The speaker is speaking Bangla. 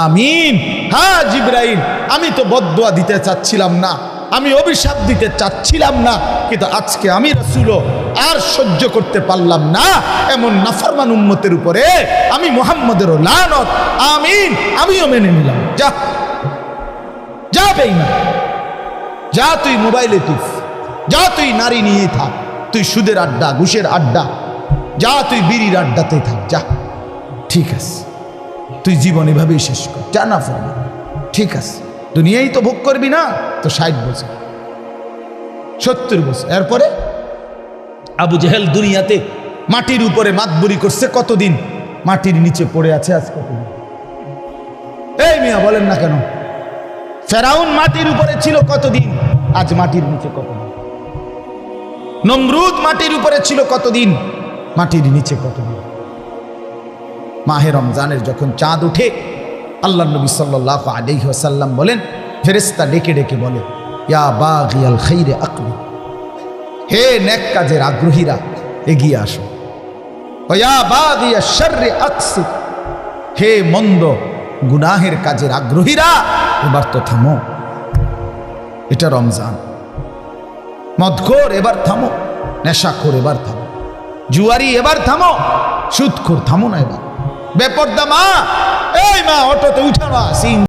আমিন। হ্যাঁ জিবরাইল, আমি তো বদদুয়া দিতে চাচ্ছিলাম না, আমি অভিশাপ দিতে চাচ্ছিলাম না, কিন্তু আজকে আমি রাসূল আর সহ্য করতে পারলাম না এমন নাফরমান উম্মতের উপরে আমি মুহাম্মদেরও লানত। আমিন, আমিও মেনে নিলাম। যা যা বেঈমান, যা তুই মোবাইলে টিপ, যা তুই নারী নিয়ে থাক, তুই সুদের আড্ডা, ঘুষের আড্ডা, যা তুই বিড়ির আড্ডাতে থাক, যা, ঠিক আছে, তুই জীবন এভাবেই শেষ কর, যা না ফরমান, ঠিক আছে, দুনিয়াই তো ভোগ করবি না, তো 60 বছর 70 বছর। এরপরে আবু জেহেল দুনিয়াতে মাটির উপরে মাতবরি করছে কতদিন, মাটির নিচে পড়ে আছে আজ কতদিন? এই মিয়া বলেন না কেন? ফেরাউন মাটির উপরে ছিল কতদিন, আজ মাটির নিচে কতদিন? নমরুদ মাটির উপরে ছিল কতদিন, মাটির নিচে কতদিন? মাহে রমজানের যখন চাঁদ উঠে আল্লাহ নবী সাল্লাল্লাহু আলাইহি ওয়াসাল্লাম বলেন, ফেরেশতা ডেকে ডেকে বলে, ইয়া বাগিয়াল খাইরে আকবিল, হে নেক কাজের আগ্রহীরা এগিয়ে আসো, ও ইয়া বাগিয়াশ শাররি আকসির, হে মন্দ গুনাহের কাজের আগ্রহীরা এবার তো থামো, এটা রমজান। মদখোর এবার থামো, নেশাখোর এবার থামো, জুয়ারি এবার থামো, সুদখোর থামো না এবার, বেপরদা মা, এই মা অটোতে উঠো না,